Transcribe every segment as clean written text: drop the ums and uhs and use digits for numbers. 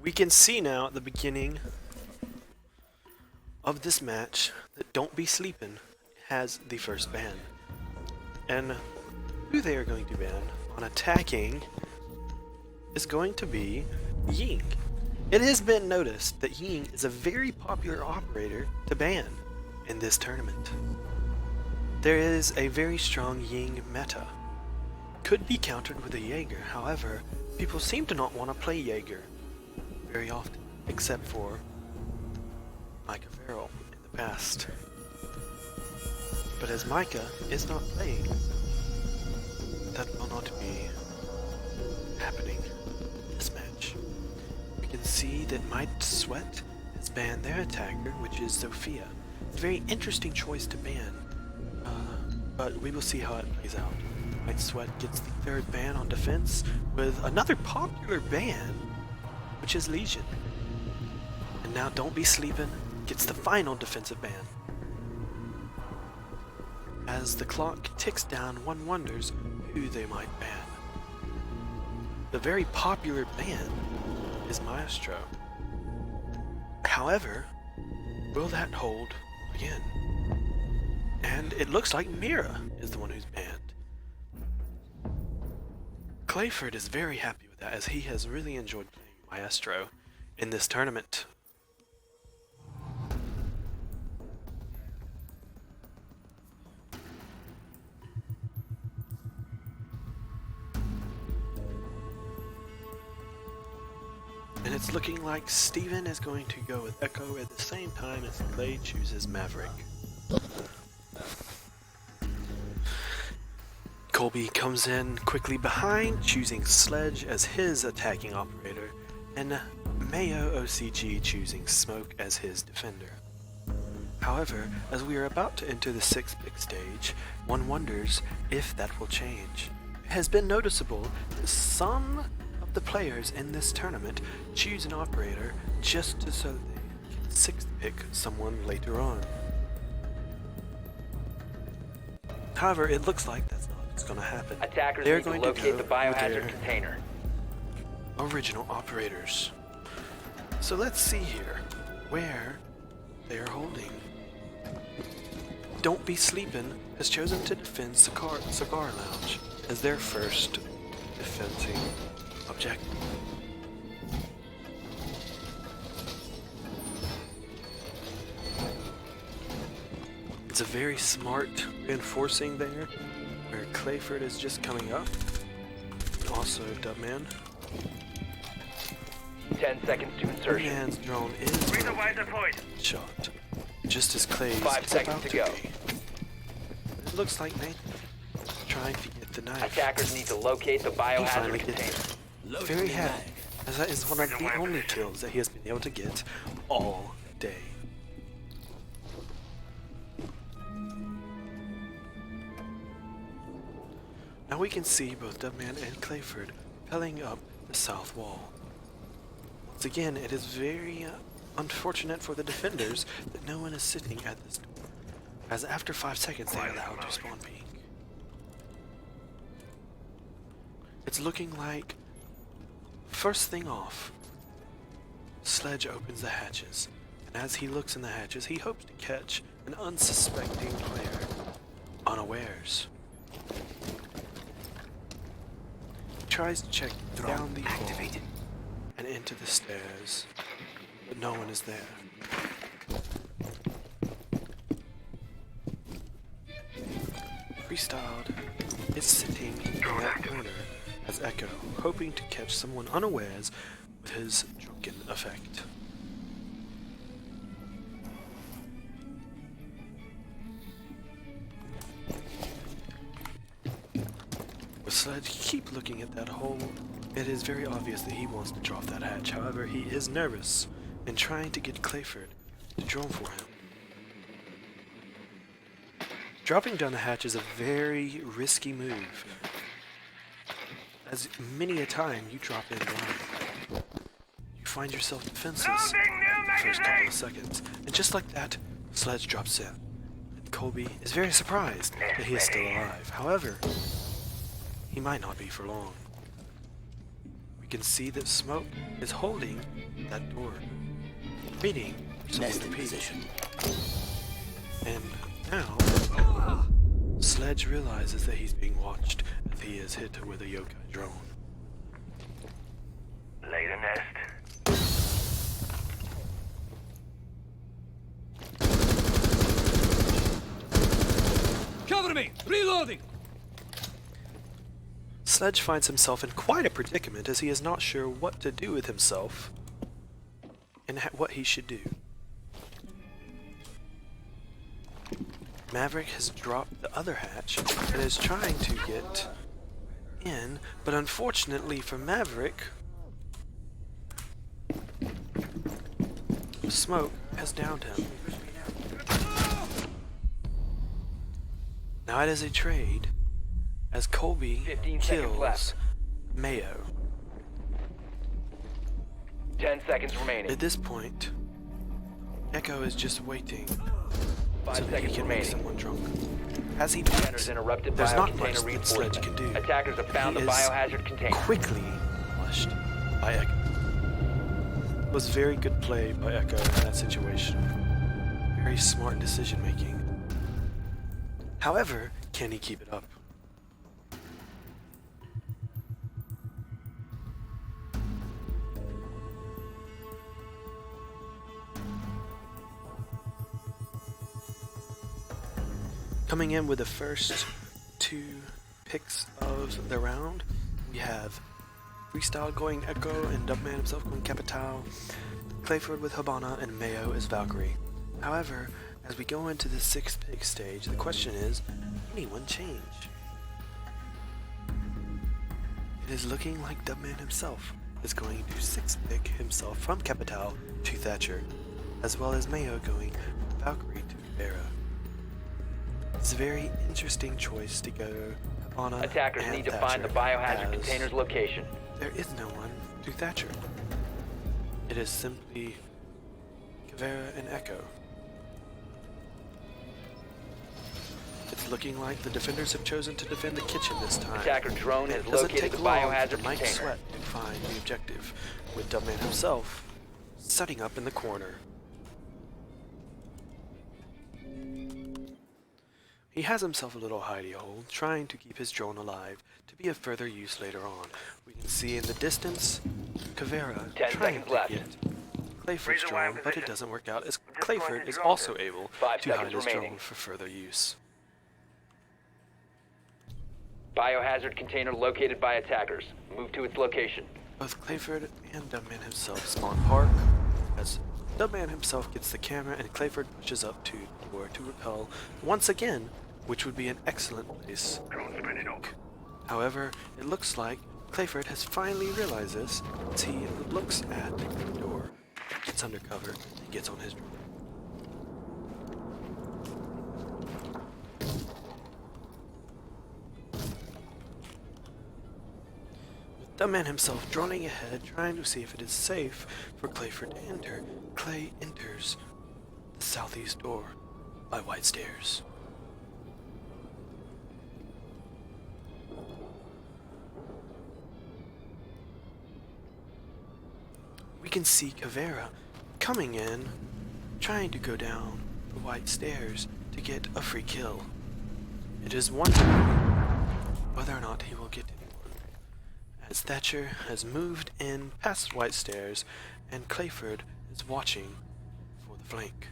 We can see now at the beginning of this match that Don't Be Sleepin' has the first ban. And who they are going to ban on attacking is going to be Ying. It has been noticed that Ying is a very popular operator to ban in this tournament. There is a very strong Ying meta. Could be countered with a Jaeger, however, people seem to not want to play Jaeger very often, except for Micah Farrell in the past. But as Micah is not playing, that will not be happening in this match. We can see that Might Sweat has banned their attacker, which is Sophia. It's a very interesting choice to ban, but we will see how it plays out. Might Sweat gets the third ban on defense with another popular ban, which is Legion. And now Don't Be Sleepin' gets the final defensive ban. As the clock ticks down, one wonders who they might ban. The very popular ban is Maestro. However, will that hold again? And it looks like Mira is the one who's banned. Clayford is very happy with that, as he has really enjoyed playing Maestro in this tournament. And it's looking like Steven is going to go with Echo at the same time as Clay chooses Maverick. Colby comes in quickly behind, choosing Sledge as his attacking operator, and Mayo.OcG choosing Smoke as his defender. However, as we are about to enter the 6th big stage, one wonders if that will change. It has been noticeable that some of the players in this tournament choose an operator just so that they can 6th pick someone later on. However, it looks like that's not what's going to happen. Attackers They're need going to to locate go the with biohazard their container. original operators. So let's see here where they are holding. Don't Be Sleepin' has chosen to defend Cigar Lounge as their first defending objective. It's a very smart reinforcing there, where Clayford is just coming up, and also Dubman. 10 seconds to insertion. Dubman's drone is shot, just as Clay's 5 is seconds about to to go. be. It looks like Nathan is trying to get the knife. Attackers need to locate the He finally biohazard gets container. it. Very happy, as that is one of the only kills that he has been able to get all day. Now we can see both Dubman and Clayford propelling up the south wall. Once again, it is very unfortunate for the defenders that no one is sitting at this door, as after 5 seconds they are allowed to spawn peek. It's looking like, first thing off, Sledge opens the hatches, and as he looks in the hatches, he hopes to catch an unsuspecting player unawares. Tries to check down the hall and into the stairs, but no one is there. Freestyled is sitting in that corner as Echo, hoping to catch someone unawares with his drunken effect. With Sledge keep looking at that hole, it is very obvious that he wants to drop that hatch. However, he is nervous and trying to get Clayford to drone for him. Dropping down the hatch is a very risky move, as many a time you drop in blind. You find yourself defenseless in the first couple of seconds, and just like that, Sledge drops in. And Colby is very surprised that he is still alive. However, he might not be for long. We We can see that Smoke is holding that door, waiting for someone to peek. And now, Sledge realizes that he's being watched as he is hit with a yokai drone. Lay the nest. Cover me! Reloading! Sledge finds himself in quite a predicament as he is not sure what to do with himself and what he should do. Maverick has dropped the other hatch and is trying to get in, but unfortunately for Maverick, Smoke has downed him. Now it is a trade as Colby 15 seconds kills left. Mayo. 10 seconds remaining. At this point, Echo is just waiting 5 so that he seconds can make remaining. someone drunk. As he Centers does, interrupted. there's not much Biocontainer that Sledge reinforcement. can do. Attackers have found He the is biohazard container. quickly flushed by Echo. It was very good play by Echo in that situation. Very smart decision making. However, can he keep it up? Coming in with the first two picks of the round, we have Freestyle going Echo and Dubman himself going Capital, Clayford with Habana, and Mayo is Valkyrie. However, as we go into the sixth pick stage, the question is, anyone change? It is looking like Dubman himself is going to sixth pick himself from Capital to Thatcher, as well as Mayo going from Valkyrie to Vera. It's a very interesting choice to go Habana Attackers and need to Thatcher, find the biohazard as container's location. there is no one to Thatcher. It is simply Kavera and Echo. It's looking like the defenders have chosen to defend the kitchen this time. Attacker drone has It doesn't located take the long biohazard for Mike container. Sweat to find the objective, with Dubman himself setting up in the corner. He has himself a little hidey hole, trying to keep his drone alive to be of further use later on. We can see in the distance Kavera 10 trying seconds to left. get Clayford's Freeze away drone, but it position. doesn't work out as Deploying Clayford the is drone. also able 5 to hide seconds his remaining. drone for further use. Biohazard container located by attackers. Move to its location. Both Clayford and Dubman himself spawn park, as Dubman himself gets the camera and Clayford pushes up to the door to repel once again, which would be an excellent place. Drone spinning up. However, it looks like Clayford has finally realized this as he looks at the door, gets under cover, and gets on his drone. With Dubman himself droning ahead, trying to see if it is safe for Clayford to enter, Clay enters the southeast door by white stairs. We can see Kavera coming in, trying to go down the white stairs to get a free kill. It is wondering whether or not he will get anyone, as Thatcher has moved in past white stairs and Clayford is watching for the flank.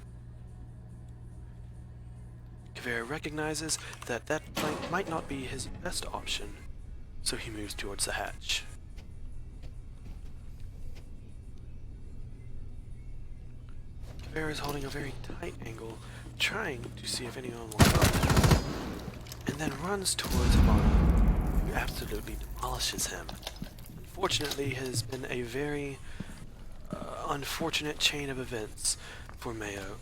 Kavera recognizes that that flank might not be his best option, so he moves towards the hatch. Bear is holding a very tight angle, trying to see if anyone will come, and then runs towards Habana, who absolutely demolishes him. Unfortunately, it has been a very unfortunate chain of events for Mayo.OcG.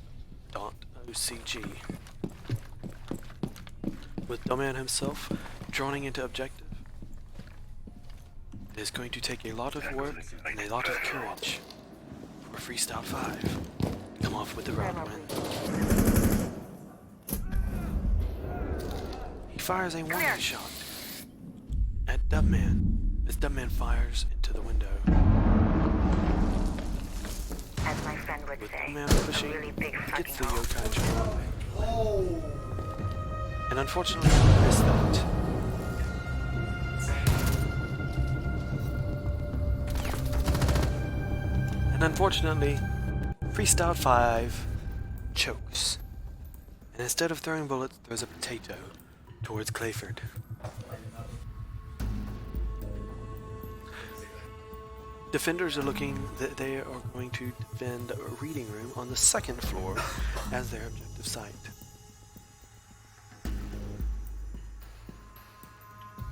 With Dubman himself droning into objective, it is going to take a lot of work and a lot of courage for Freestyled5. Come off with the round win. He fires a warning shot at Dubman as Dubman fires into the window. As my friend would With say, the man a pushing, really big gets fucking the hole. yokai drone. And unfortunately, he missed that. And unfortunately, Freestyled5 chokes. And instead of throwing bullets, throws a potato towards Clayford. Defenders are looking that they are going to defend a reading room on the second floor as their objective site.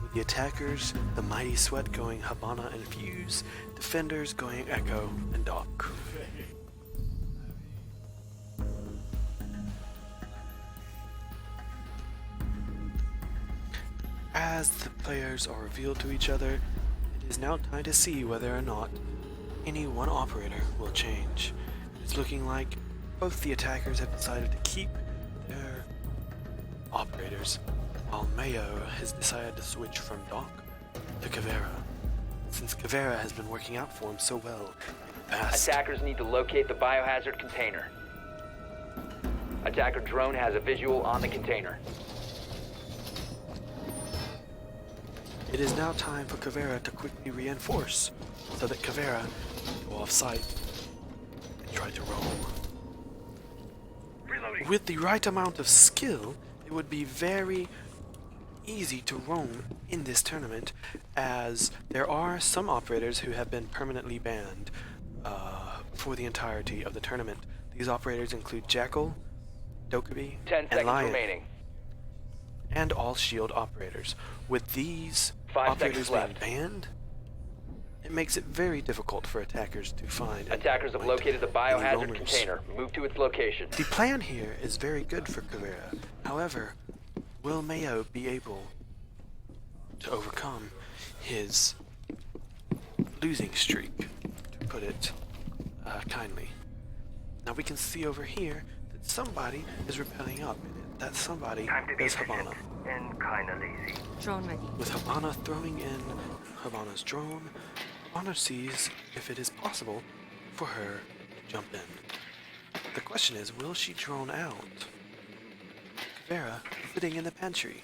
With the attackers, the Mighty Sweat going Habana and Fuse, defenders going Echo and Doc. As the players are revealed to each other, it is now time to see whether or not any one operator will change. It's looking like both the attackers have decided to keep their operators, while Mayo has decided to switch from Doc to Kavera, since Kavera has been working out for him so well in the past. Attackers need to locate the biohazard container. Attacker drone has a visual on the container. It is now time for Kavera to quickly reinforce, so that Kavera can go off site and try to roam. Reloading. With the right amount of skill, it would be very easy to roam in this tournament, as there are some operators who have been permanently banned for the entirety of the tournament. These operators include Jackal, Dokkaebi, 10 and seconds Lion, remaining. and all shield operators. With these 5 operators seconds being left. banned, it makes it very difficult for attackers to find and Attackers have find located the any biohazard roamers. container. Move to its location. The plan here is very good for Kavera. However, will Mayo be able to overcome his losing streak, to put it kindly? Now we can see over here that somebody is rappelling up, and that somebody is Habana. And kinda lazy. Drone ready. With Habana throwing in Habana's drone, Habana sees if it is possible for her to jump in. The question is, will she drone out Kavera sitting in the pantry?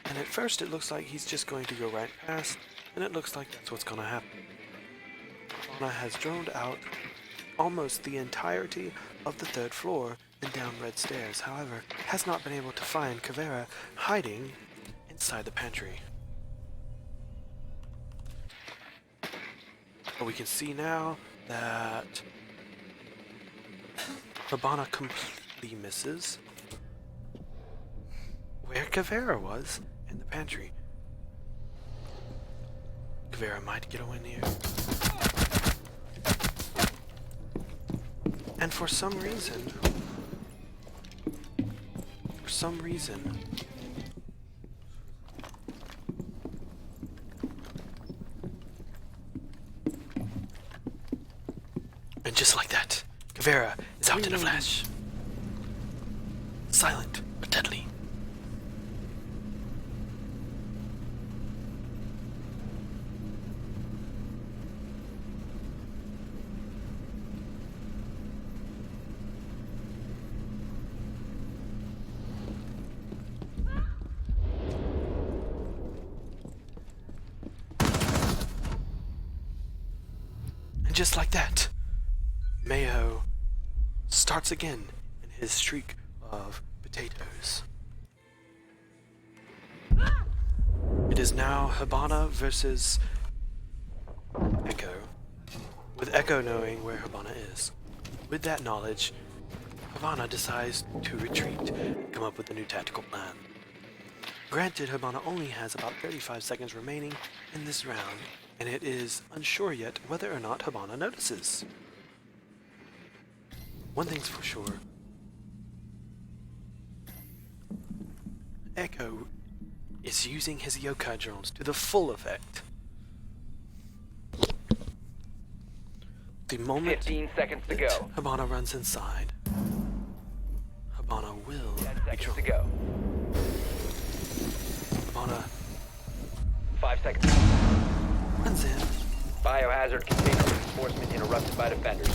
And at first it looks like he's just going to go right past, and it looks like that's what's going to happen. Habana has droned out almost the entirety of the third floor and down red stairs, however, has not been able to find Kavera hiding inside the pantry. But we can see now that Habana completely misses where Kavera was in the pantry. Kavera might get a win here. And for some reason, and just like that, Kavera is out in a flash. Silent but deadly. And just like that, Mayo starts again in his streak of potatoes. It is now Habana versus Echo, with Echo knowing where Habana is. With that knowledge, Habana decides to retreat and come up with a new tactical plan. Granted, Habana only has about 35 seconds remaining in this round, and it is unsure yet whether or not Habana notices. One thing's for sure. Echo is using his yokai drones to the full effect. The moment 15 seconds to that go. Habana runs inside, Habana will 10 be seconds to drawn. go. Habana 5 seconds. runs in, Biohazard container reinforcement interrupted by defenders.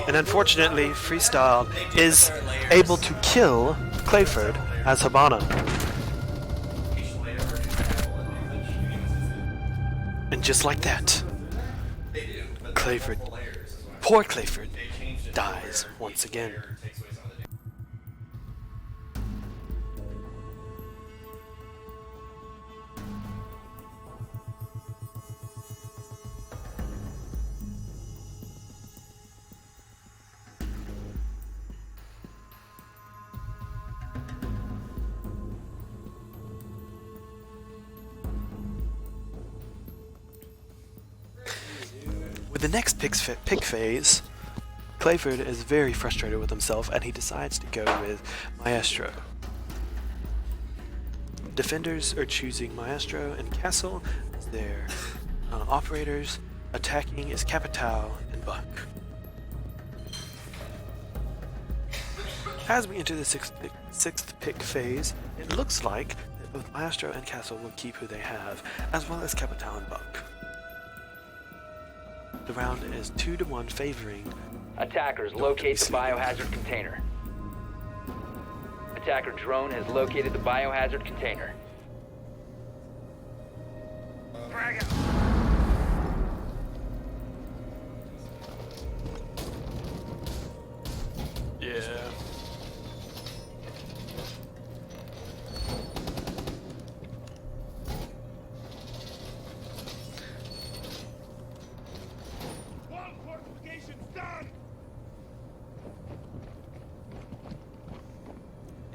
And unfortunately, Freestyle is able to kill Clayford as Habana. And just like that, Clayford, poor Clayford, dies once again. With the next pick phase, Clayford is very frustrated with himself and he decides to go with Maestro. Defenders are choosing Maestro and Castle as their operators. Attacking is Capital and Buck. As we enter the sixth pick phase, it looks like that both Maestro and Castle will keep who they have, as well as Capital and Buck. The round is 2-1 favoring. Attackers, locate the biohazard container. Attacker drone has located the biohazard container. Yeah.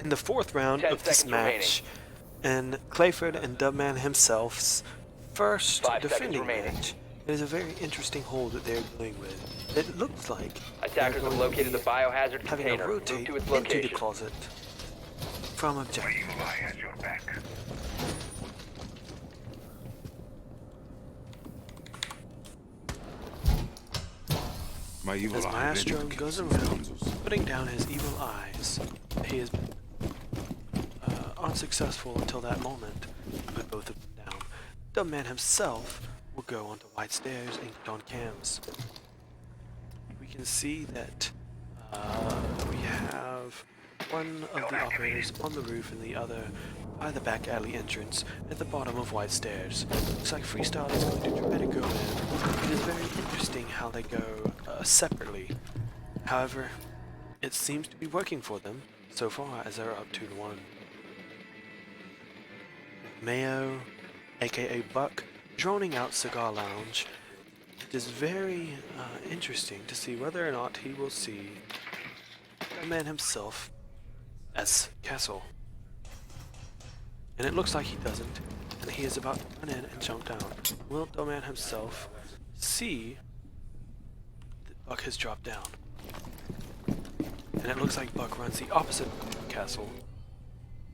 In the fourth round 10 of this seconds match, and Clayford and Dubman himself's first 5 seconds defending remaining. match, it is a very interesting hold that they're going with. It looks like Attackers have located the biohazard having container. a Move rotate to its into the location. closet from objective. Evil eye has your back. My evil As eye Maestro identifies goes some around scoundrels. putting down his evil eyes, he has been unsuccessful until that moment to put both of them down. Dubman himself will go onto White Stairs and get on cams. We can see that we have one of the operators on the roof and the other by the back alley entrance at the bottom of White Stairs. Looks like Freestyle is going to try to go in. It is very interesting how they go separately. However, it seems to be working for them so far as they're up 2-1. Mayo, aka Buck, droning out Cigar Lounge. It is very interesting to see whether or not he will see the man himself as Castle. And it looks like he doesn't, and he is about to run in and jump down. Will Doman himself see that Buck has dropped down? And it looks like Buck runs the opposite of Castle,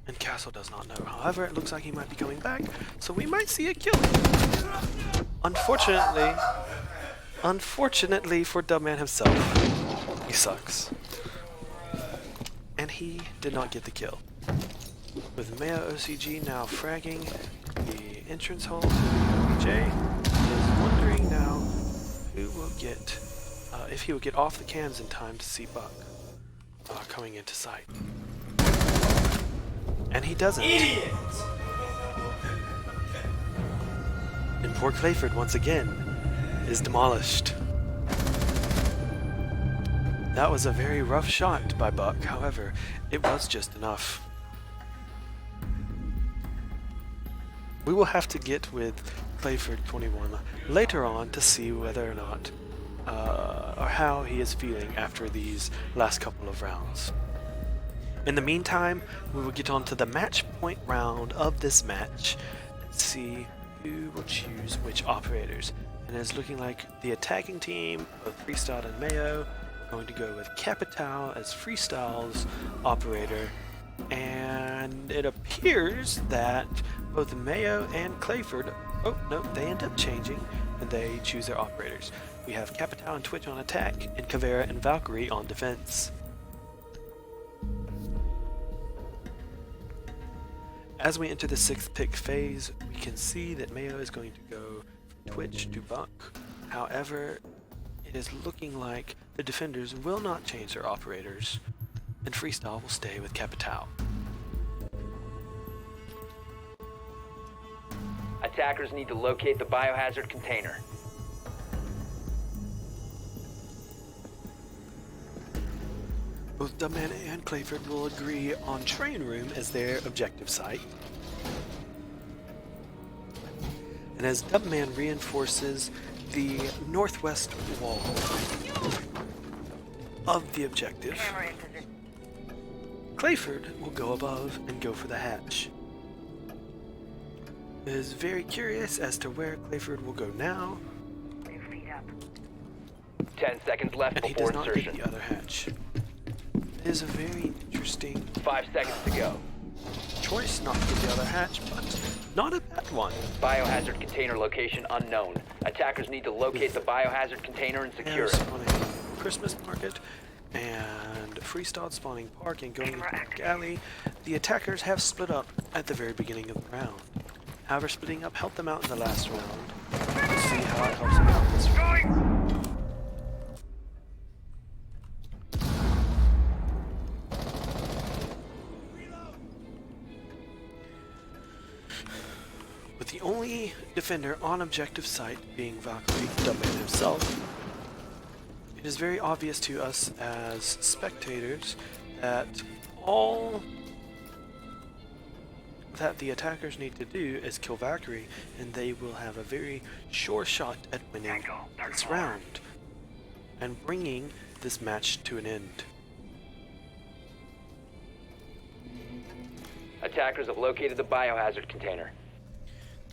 and Castle does not know. However, it looks like he might be coming back, so we might see a kill. Unfortunately for Dubman himself, he sucks. And he did not get the kill. With Mayo.OcG now fragging the entrance hole to J, is wondering now who will get, if he will get off the cams in time to see Buck coming into sight. And he doesn't. Idiot! And poor Clayford once again is demolished. That was a very rough shot by Buck, however, it was just enough. We will have to get with Clayford21 later on to see whether or not, or how he is feeling after these last couple of rounds. In the meantime, we will get on to the match point round of this match and see who will choose which operators. And it's looking like the attacking team of Freestyle and Mayo are going to go with Capital as Freestyle's operator. And it appears that both Mayo and Clayford, oh no, they end up changing and they choose their operators. We have Capital and Twitch on attack and Kavera and Valkyrie on defense. As we enter the 6th pick phase, we can see that Mayo is going to go from switch to Buck. However, it is looking like the defenders will not change their operators, and Freestyle will stay with Capital. Attackers need to locate the biohazard container. Both Dubman and Clayford will agree on Train Room as their objective site. And as Dubman reinforces the northwest wall of the objective, Camera in position. Clayford will go above and go for the hatch. Is very curious as to where Clayford will go now, 2 feet up. 10 seconds left and he before does not insertion. get the other hatch. It is a very interesting 5 seconds to go. choice not to get the other hatch, but not a bad one. Biohazard container location unknown. Attackers need to locate the biohazard container and secure And it. spawning Christmas Market and Freestyle spawning Park and going into the alley, the attackers have split up at the very beginning of the round. However, splitting up helped them out in the last round. We'll see how it helps them out this round. With the only defender on objective site being Valkyrie, Dubman himself, it is very obvious to us as spectators that all that the attackers need to do is kill Valkyrie, and they will have a very sure shot at winning this round and bringing this match to an end. Attackers have located the biohazard container.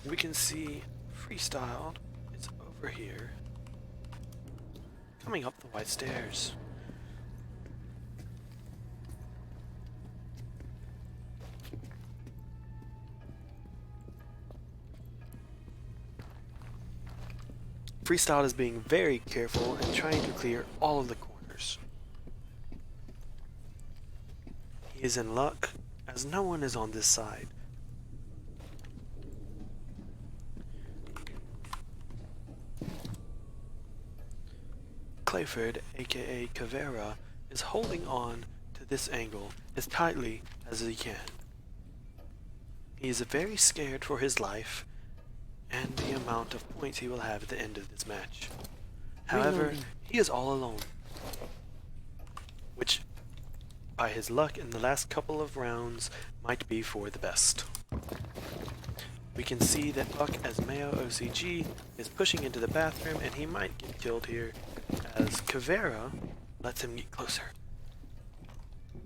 We can see Freestyled is over here, coming up the white stairs. Freestyle is being very careful and trying to clear all of the corners. He is in luck, as no one is on this side. Clayford, aka Kavera, is holding on to this angle as tightly as he can. He is very scared for his life and the amount of points he will have at the end of this match. However, he is all alone, which, by his luck in the last couple of rounds, might be for the best. We can see that Buck as Mayo.OcG is pushing into the bathroom, and he might get killed here as Kavera lets him get closer.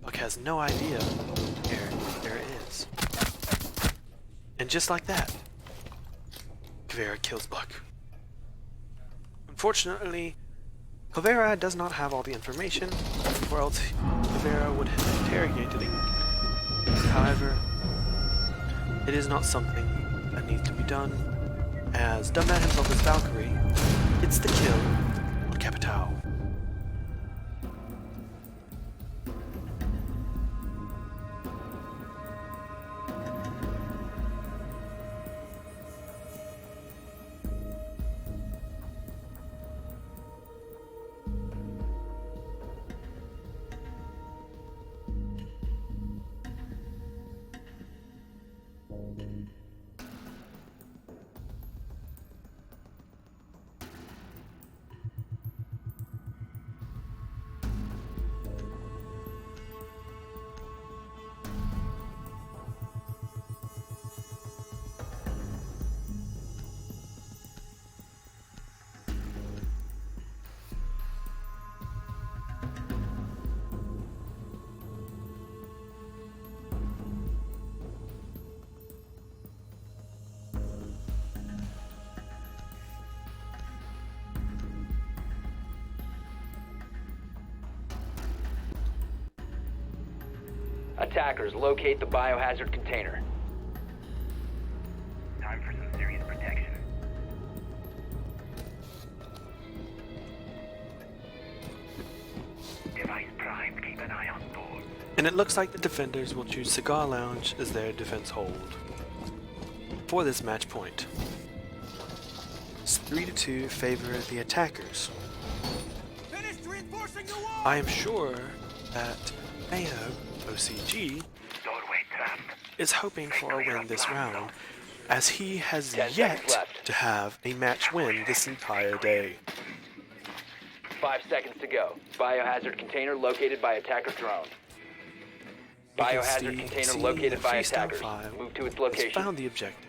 Buck has no idea where there is. And just like that, Kavera kills Buck. Unfortunately, Kavera does not have all the information, or else Kavera would have interrogated him. However, it is not something that needs to be done, as Dubman himself as Valkyrie gets the kill on Capital. Attackers, locate the biohazard container. Time for some serious protection. Device primed. Keep an eye on doors. And it looks like the defenders will choose Cigar Lounge as their defense hold for this match point. 3-2 favor the attackers. Finished reinforcing the wall! I am sure that Mayo.OcG Doorway trapped. is hoping for a win this round, as he has 10 seconds yet left. to have a match win this entire day. 5 seconds to go. Biohazard container located by attacker drone. We can Biohazard container see located that by Freestyle attackers. 5 Move to its has location. found the objective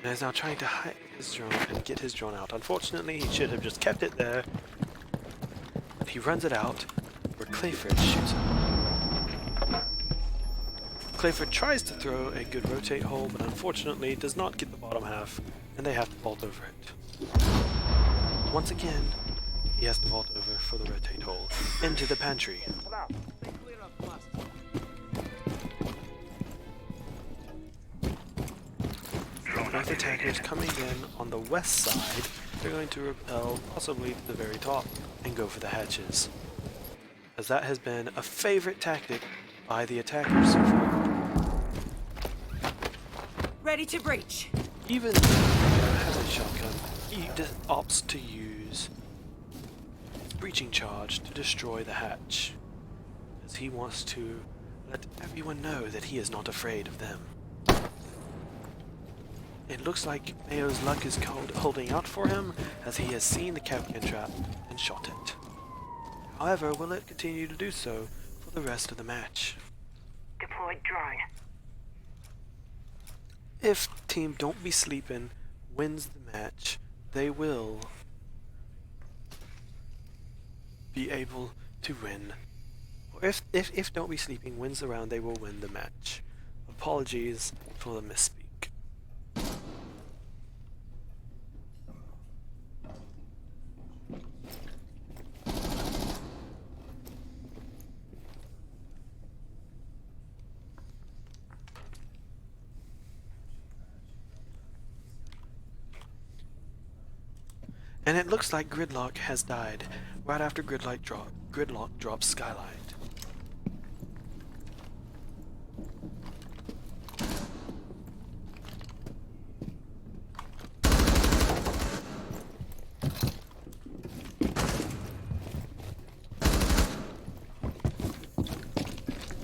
and is now trying to hide his drone and get his drone out. Unfortunately, he should have just kept it there. He runs it out where Clayford shoots him. Clayford tries to throw a good rotate hole, but unfortunately does not get the bottom half, and they have to vault over it. Once again, he has to vault over for the rotate hole into the pantry. With attackers coming in on the west side, they're going to repel possibly to the very top and go for the hatches, as that has been a favorite tactic by the attackers so far. Ready to breach. Even though he has a shotgun, he opts to use his breaching charge to destroy the hatch, as he wants to let everyone know that he is not afraid of them. It looks like Mayo's luck is holding out for him, as he has seen the Kapkan trap and shot it. However, will it continue to do so for the rest of the match? Deployed drone. If Team Don't Be Sleepin' wins the match, they will be able to win. Or if Don't Be Sleeping wins the round, they will win the match. Apologies for the misspeak. And it looks like Gridlock has died right after Gridlock drops Skylight.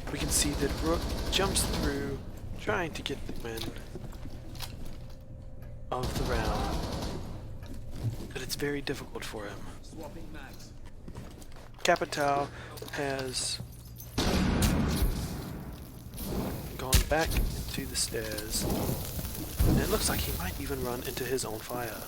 We can see that Rook jumps through, trying to get the win of the round. But it's very difficult for him. Swapping mags. Capital has gone back into the stairs, and it looks like he might even run into his own fire.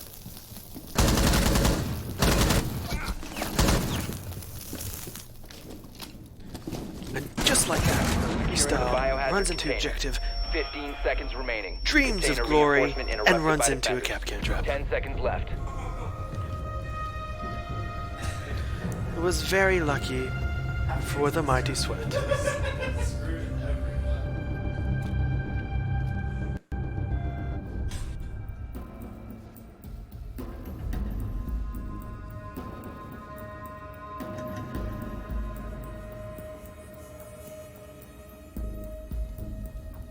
And just like that, Freestyle biohazard runs into container. objective, 15 seconds remaining. dreams of Container glory, reinforcement interrupted and runs by into a defenders. Kapkan trap. 10 seconds left. It was very lucky for the mighty Sweat.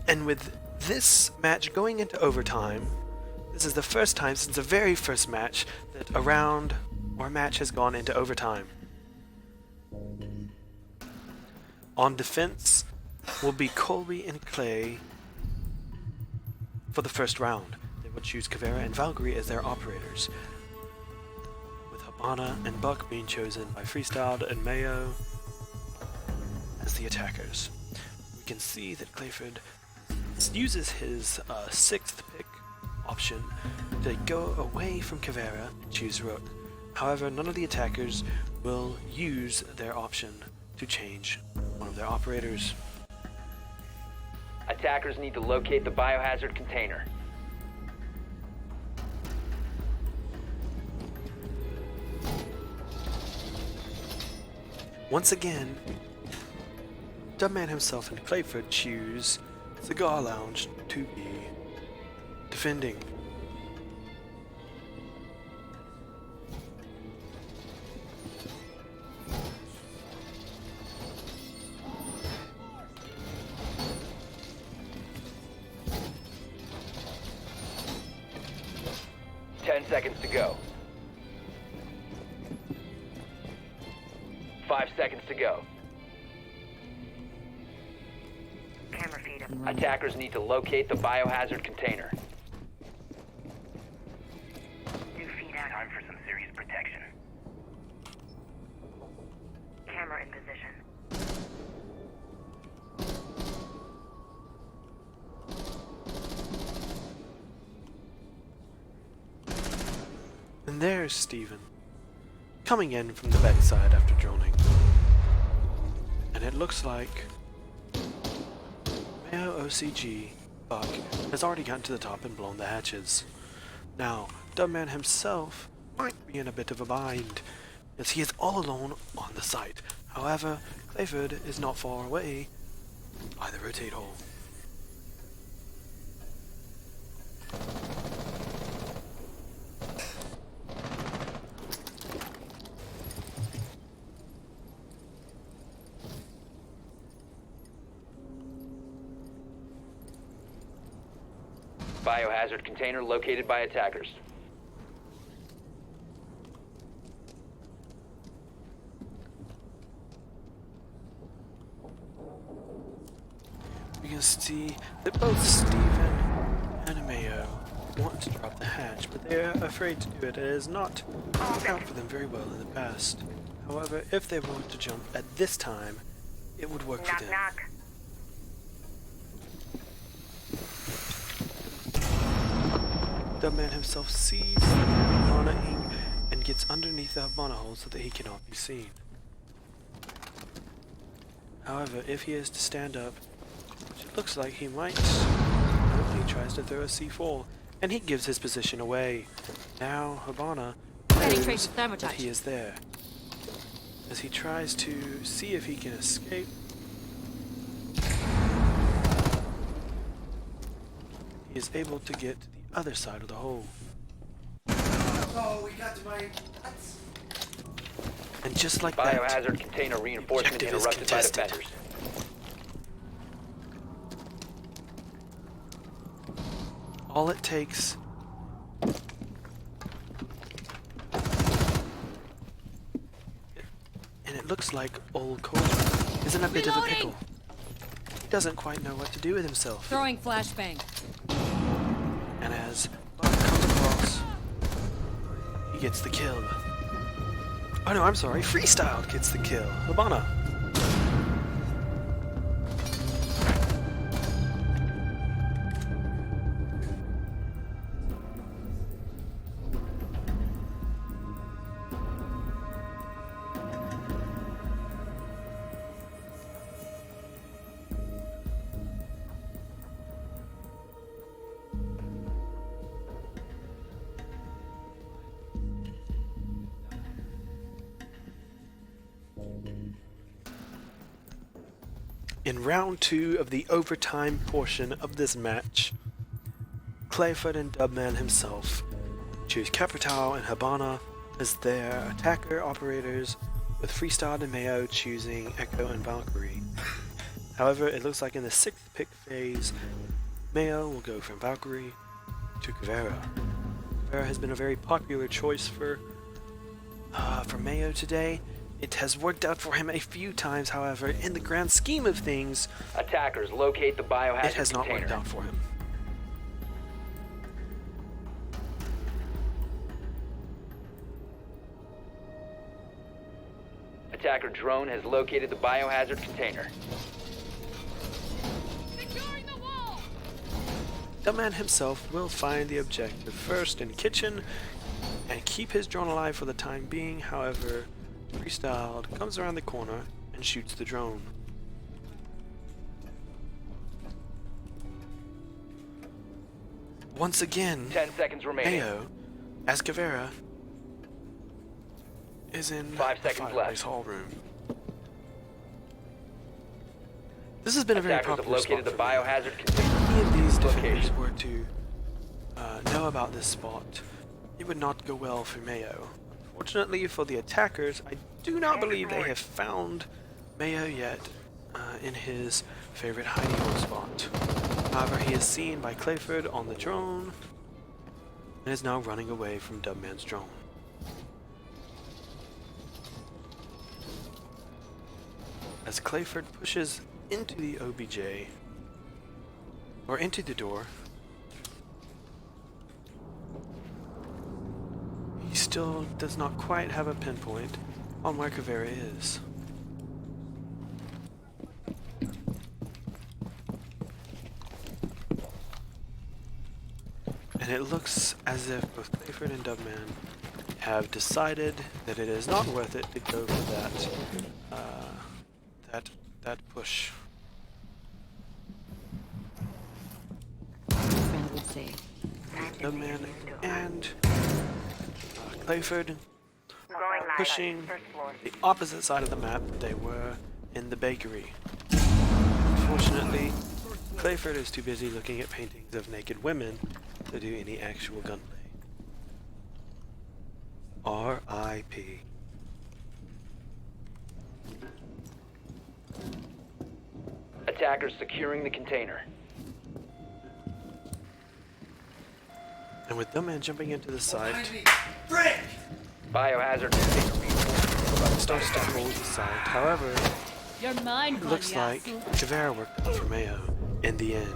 And with this match going into overtime, this is the first time since the very first match that a round or match has gone into overtime. On defense will be Colby and Clay for the first round. They will choose Kavera and Valkyrie as their operators, with Habana and Buck being chosen by Freestyled and Mayo as the attackers. We can see that Clayford uses his 6th pick option to go away from Kavera and choose Rook. However, none of the attackers will use their option to change one of their operators. Attackers need to locate the biohazard container. Once again, Dubman himself and Clayford choose Cigar Lounge to be defending. Ten seconds to go. 5 seconds to go. Camera feed him. Attackers need to locate the biohazard container. New feed out. Time for some serious protection. Camera in position. And there's Steven, coming in from the backside after droning. And it looks like Mayo.OcG Buck has already gotten to the top and blown the hatches. Now, Dubman himself might be in a bit of a bind, as he is all alone on the site. However, Clayford is not far away by the rotate hole. Biohazard container located by attackers. You can see that both Steven and Mayo want to drop the hatch, but they're afraid to do it. It has not worked out for them very well in the past. However, if they were to jump at this time, it would work for Knock them. knock. Dubman himself sees Habana Inc. and gets underneath the Habana hole so that he cannot be seen. However, if he is to stand up, which it looks like he might, he tries to throw a C4, and he gives his position away. Now Habana Setting knows trace of thermocharge. that he is there. As he tries to see if he can escape, he is able to get to the other side of the hole. Oh, we got to my nuts. And just like that, Biohazard container reinforcement objective is interrupted by contested. defenders. all it takes and it looks like old Cole is in a bit of a pickle. He doesn't quite know what to do with himself. Throwing flashbang. And as Buck comes across, he gets the kill. Oh no, I'm sorry, Freestyled gets the kill. Habana. In round 2 of the overtime portion of this match, Clayford and Dubman himself choose Capital and Habana as their attacker operators, with Freestyled and Mayo choosing Echo and Valkyrie. However, it looks like in the 6th pick phase, Mayo will go from Valkyrie to Kavera. Kavera has been a very popular choice for Mayo today. It has worked out for him a few times, however, in the grand scheme of things, Attackers, locate the biohazard it has not container. worked out for him. Attacker drone has located the biohazard container. Securing the wall! The man himself will find the objective first in kitchen and keep his drone alive for the time being. However, Freestyled comes around the corner and shoots the drone. Once again, 10 seconds remaining. Mayo, as Kavera, is in 5 the seconds fireplace left. hall room. This has been a very Attackers have popular located spot the for Mayo. biohazard container. If any of these defenders Location. were to know about this spot, it would not go well for Mayo. Unfortunately for the attackers, I do not believe they have found Mayo yet in his favorite hiding hole spot. However, he is seen by Clayford on the drone and is now running away from Dubman's drone. as Clayford pushes into the OBJ, or into the door. He still does not quite have a pinpoint on where Kavera is. And it looks as if both Clayford and Dubman have decided that it is not worth it to go for that push. Friend would say. Dubman and Clayford Going live pushing on first floor. the opposite side of the map that they were in the bakery. Unfortunately, Clayford is too busy looking at paintings of naked women to do any actual gunplay. R.I.P. Attackers securing the container. And with Dubman jumping into the site, Behind me. Frick! Biohazard container being starts to hold the site. However, You're mine, it looks like payaso. Kavera worked out for Mayo in the end.